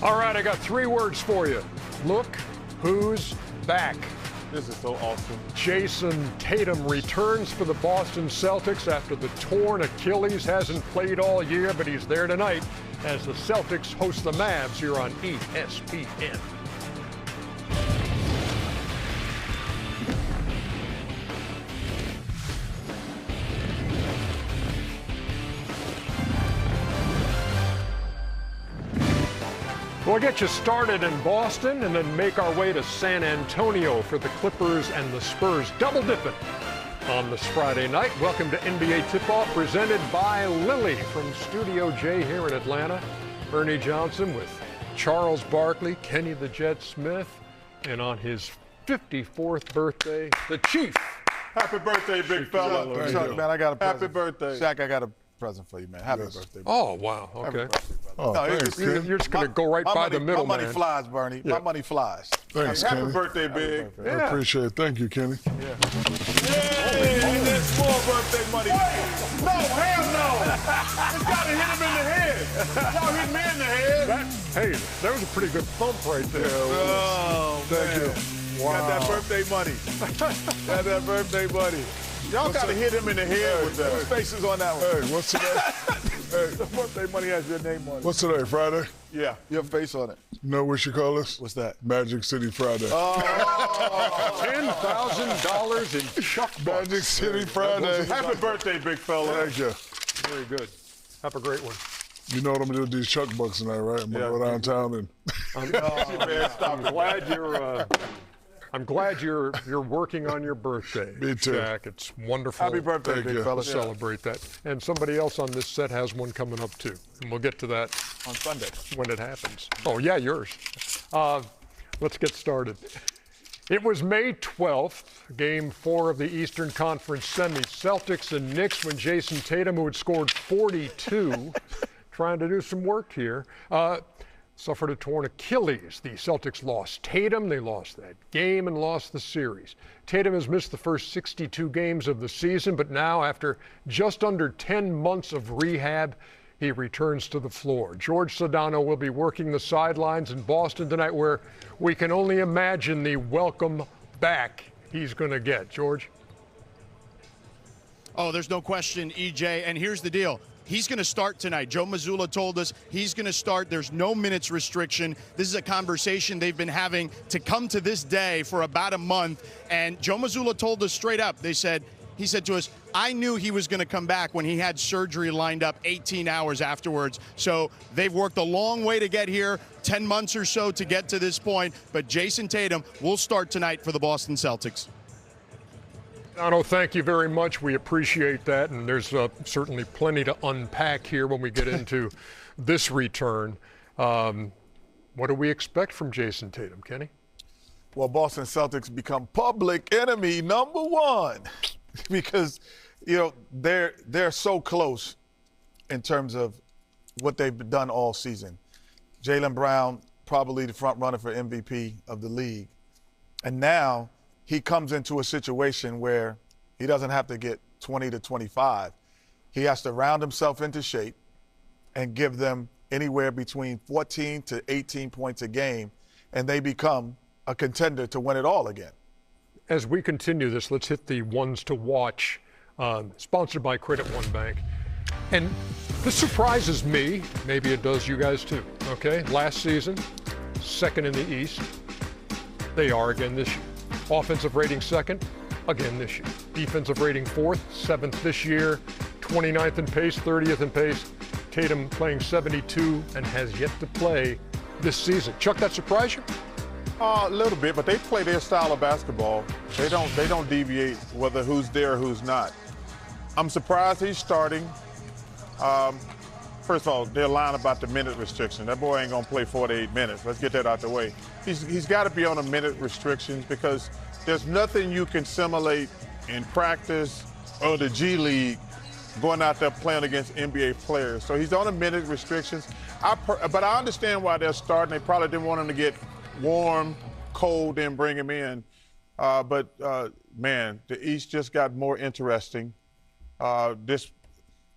All right, I got 3 words for you. Look who's back. This is so awesome. Jayson Tatum returns for the Boston Celtics after the torn Achilles. Hasn't played all year, but he's there tonight as the Celtics host the Mavs here on ESPN. We'll get you started in Boston and then make our way to San Antonio for the Clippers and the Spurs. Double dipping on this Friday night. Welcome to NBA Tip-Off presented by Lilly from Studio J here in Atlanta. Ernie Johnson with Charles Barkley, Kenny the Jet Smith, and on his 54th birthday, the Chief. Happy birthday, big fella. Chuck, man, I got a present. Happy birthday. Shaq, I got a present for you, man. Happy birthday. Oh, wow. Okay. Happy birthday, Oh, no, thanks, Ken. You're just going to go right by the middle, my money man. flies, Bernie. Yeah. My money flies. Thanks, Happy Kenny. birthday, big. I appreciate it. Thank you, Kenny. Hey, that's small birthday money. No, hell no. It's got to hit him in the head. Y'all hit me in the head. Hey, that was a pretty good thump right there. Oh, Thank man. you. Got that birthday money. Got that birthday money. Y'all got to hit him in the head with that. Whose face is on that one? Hey, what's today? The birthday money has your name on it. What's today, Friday? Yeah. Your face on it. You know what you call this? What's that? Magic City Friday. $10,000 in Chuck bucks. Magic City Friday. Happy birthday, big fella. Thank you. Very good. Have a great one. You know what I'm going to do with these Chuck bucks tonight, right? I'm going to go downtown and I'm glad you're working on your birthday. Me too. Jack. It's wonderful. Happy birthday, Thank big you. fella. to celebrate that. And somebody else on this set has one coming up too. And we'll get to that On Sunday. when it happens. Oh, yeah, yours. Let's get started. It was May 12th, Game 4 of the Eastern Conference Semis. Celtics and Knicks when Jayson Tatum, who had scored 42, trying to do some work here, suffered a torn Achilles. The Celtics lost Tatum. They lost that game and lost the series. Tatum has missed the first 62 games of the season, but now after just under 10 months of rehab, he returns to the floor. George Sedano will be working the sidelines in Boston tonight, where we can only imagine the welcome back he's going to get. George? Oh, there's no question, EJ. And here's the deal. He's going to start tonight. Joe Mazzulla told us he's going to start. There's no minutes restriction. This is a conversation they've been having to come to this day for about a month. And Joe Mazzulla told us straight up, he said to us, I knew he was going to come back when he had surgery lined up 18 hours afterwards. So they've worked a long way to get here, 10 months or so to get to this point. But Jayson Tatum will start tonight for the Boston Celtics. Dono, thank you very much. We appreciate that, and there's certainly plenty to unpack here when we get into this return. What do we expect from Jayson Tatum, Kenny? Well, Boston Celtics become public enemy number one because, you know, they're so close in terms of what they've done all season. Jaylen Brown, probably the front runner for MVP of the league. And now he comes into a situation where he doesn't have to get 20 to 25. He has to round himself into shape and give them anywhere between 14 to 18 points a game, and they become a contender to win it all again. As we continue this, let's hit the ones to watch, sponsored by Credit One Bank. And this surprises me. Maybe it does you guys too, okay? Last season, second in the East. They are again this year. Offensive rating second, again this year. Defensive rating fourth, seventh this year. 29th in pace, 30th in pace. Tatum playing 72 and has yet to play this season. Chuck, that surprise you? A little bit, but they play their style of basketball. They don't deviate whether who's there or who's not. I'm surprised he's starting. First of all, they're lying about the minute restriction. That boy ain't gonna play 48 minutes. Let's get that out the way. He's got to be on a minute restriction because there's nothing you can simulate in practice or the G League going out there playing against NBA players. So he's on a minute restrictions. But I understand why they're starting. They probably didn't want him to get warm, cold, then bring him in. Man, the East just got more interesting. Do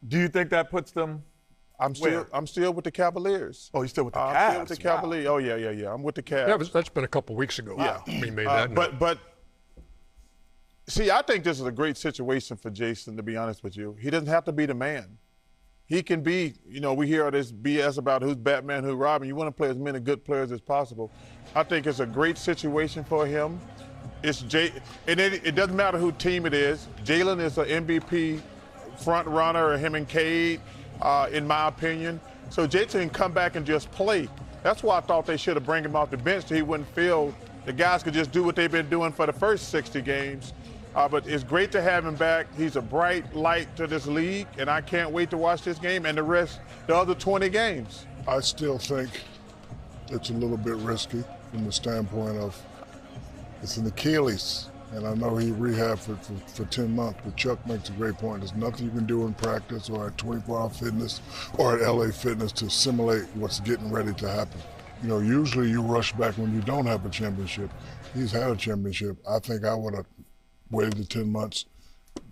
you think that puts them I'm still with the Cavaliers. Oh, you're still with the Cavs? I'm still with the Cavaliers. Wow. Oh, yeah. I'm with the Cavs. That's been a couple weeks ago. Yeah. We made that. But see, I think this is a great situation for Jayson, to be honest with you. He doesn't have to be the man. He can be, we hear all this BS about who's Batman, who's Robin. You want to play as many good players as possible. I think it's a great situation for him. And it doesn't matter who team it is. Jalen is an MVP front runner, him and Cade, in my opinion. So Jayson can come back and just play. That's why I thought they should have bring him off the bench so he wouldn't feel the guys could just do what they've been doing for the first 60 games. But it's great to have him back. He's a bright light to this league, and I can't wait to watch this game and the other 20 games. I still think it's a little bit risky from the standpoint of it's an Achilles, and I know he rehabbed for 10 months, but Chuck makes a great point. There's nothing you can do in practice or at 24-hour fitness or at LA Fitness to simulate what's getting ready to happen. Usually you rush back when you don't have a championship. He's had a championship. I think I would have waited the 10 months,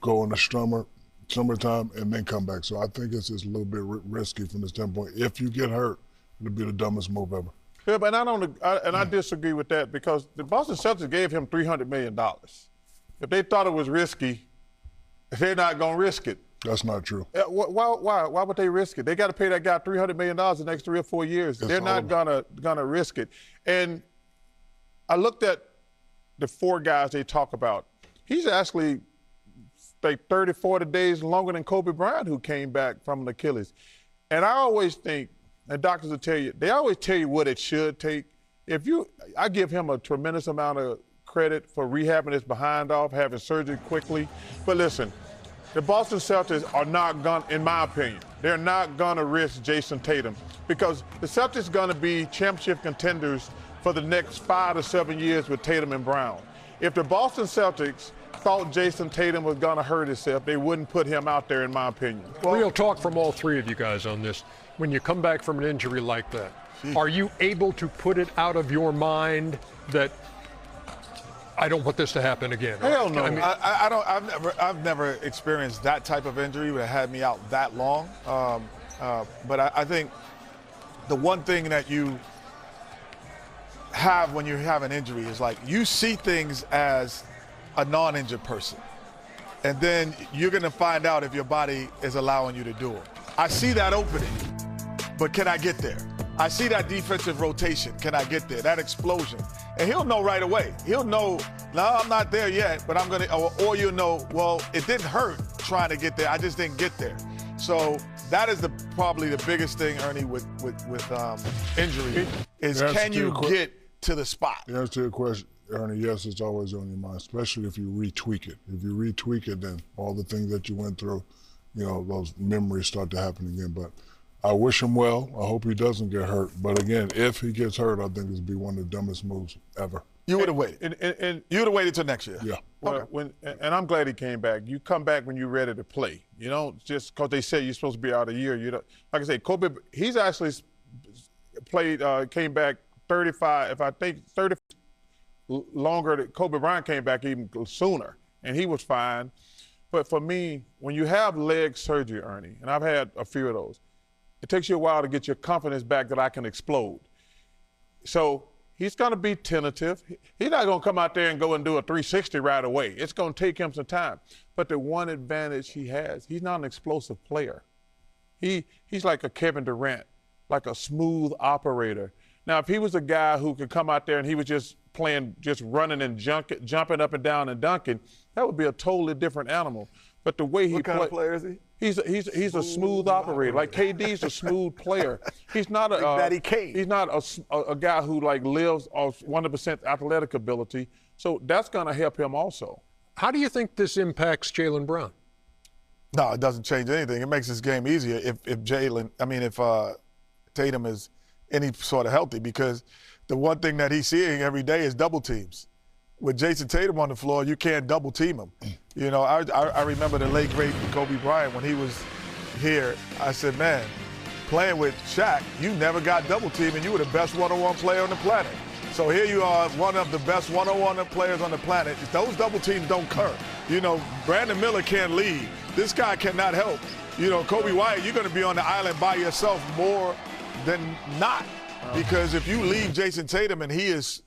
go in the summertime, and then come back. So I think it's just a little bit risky from the standpoint. If you get hurt, it'll be the dumbest move ever. Yeah, but I disagree with that because the Boston Celtics gave him $300 million. If they thought it was risky, they're not going to risk it. That's not true. Why would they risk it? They got to pay that guy $300 million the next 3 or 4 years. They're not gonna risk it. And I looked at the 4 guys they talk about. He's actually like 30, 40 days longer than Kobe Bryant, who came back from an Achilles. And I always think, and doctors will tell you, they always tell you what it should take. I give him a tremendous amount of credit for rehabbing his behind off, having surgery quickly. But listen, the Boston Celtics are not going, in my opinion, they're not going to risk Jayson Tatum because the Celtics are going to be championship contenders for the next 5 to 7 years with Tatum and Brown. If the Boston Celtics thought Jayson Tatum was going to hurt himself, they wouldn't put him out there, in my opinion. Real talk from all 3 of you guys on this. When you come back from an injury like that, are you able to put it out of your mind that I don't want this to happen again? Hell no. I've never experienced that type of injury that had me out that long. But I think the one thing that you have when you have an injury is like you see things as a non-injured person. And then you're going to find out if your body is allowing you to do it. I see that opening, but can I get there? I see that defensive rotation. Can I get there? That explosion. And he'll know right away. He'll know, no, I'm not there yet, but I'm going to, or you'll know, well, it didn't hurt trying to get there. I just didn't get there. So that is probably the biggest thing, Ernie, with injury is can you get to the spot? The answer to your question, Ernie, yes, it's always on your mind, especially if you retweak it. If you retweak it, then all the things that you went through, those memories start to happen again. But I wish him well. I hope he doesn't get hurt. But again, if he gets hurt, I think it'd be one of the dumbest moves ever. You would have waited. And you would have waited till next year. Yeah. Well, and I'm glad he came back. You come back when you're ready to play. You don't just because they say you're supposed to be out a year. You don't. Like I say, Kobe, he's actually played, came back 35. If I think 30 longer, Kobe Bryant came back even sooner, and he was fine. But for me, when you have leg surgery, Ernie, and I've had a few of those, it takes you a while to get your confidence back that I can explode. So he's going to be tentative. He's not going to come out there and go and do a 360 right away. It's going to take him some time. But the one advantage he has, he's not an explosive player. He's like a Kevin Durant, like a smooth operator. Now, if he was a guy who could come out there and he was just playing, just running and jumping up and down and dunking, that would be a totally different animal. But the way he What kind of player is he? He's a smooth operator. Like KD's a smooth player. He's not he's not a guy who like lives off 100% athletic ability. So that's going to help him also. How do you think this impacts Jaylen Brown? No, it doesn't change anything. It makes this game easier if Tatum is any sort of healthy, because the one thing that he's seeing every day is double teams. With Jayson Tatum on the floor, you can't double team him. I remember the late great Kobe Bryant when he was here. I said, man, playing with Shaq, you never got double teamed, and you were the best one-on-one player on the planet. So here you are, one of the best one-on-one players on the planet. Those double teams don't occur. Brandon Miller can't lead This guy cannot help. You know, Kobe White, you're going to be on the island by yourself more than not. Because if you leave Jayson Tatum and he is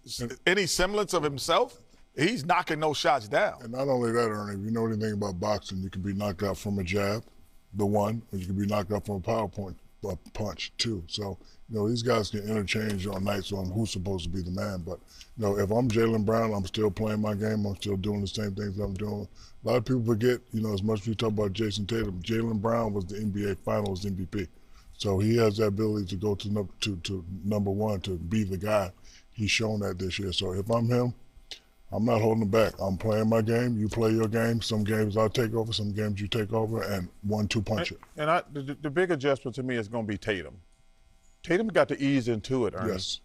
any semblance of himself, he's knocking those shots down. And not only that, Ernie, if you know anything about boxing, you can be knocked out from a jab, the one, or you can be knocked out from a power punch, too. So, you know, these guys can interchange on nights on who's supposed to be the man. But, you know, if I'm Jaylen Brown, I'm still playing my game. I'm still doing the same things I'm doing. A lot of people forget, you know, as much as we talk about Jayson Tatum, Jaylen Brown was the NBA Finals MVP. So he has the ability to go to number one, to be the guy. He's shown that this year. So if I'm him, I'm not holding back. I'm playing my game. You play your game. Some games I'll take over. Some games you take over, and 1-2 punch it. And the big adjustment to me is going to be Tatum. Tatum got to ease into it, Ernie. Yes.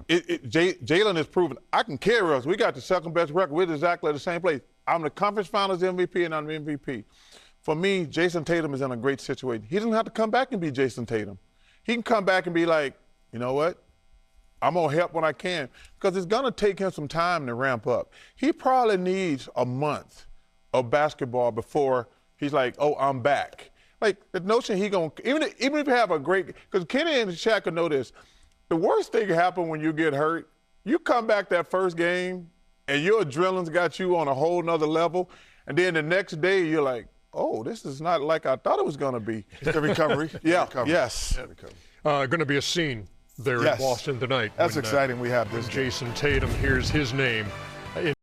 Jaylen has proven I can carry us. We got the second best record. We're exactly at the same place. I'm the conference finals MVP, and I'm the MVP. For me, Jayson Tatum is in a great situation. He doesn't have to come back and be Jayson Tatum. He can come back and be like, you know what? I'm going to help when I can, because it's going to take him some time to ramp up. He probably needs a month of basketball before he's like, oh, I'm back. Like, the notion he going to, even if you have a great, because Kenny and Shaq will know this, the worst thing can happen when you get hurt, you come back that first game and your adrenaline's got you on a whole nother level, and then the next day you're like, oh, this is not like I thought it was going to be. It's the recovery. Yeah, recovery. yes. Going to be a scene there in Boston tonight. That's exciting. We have this. Jayson Tatum, here's his name.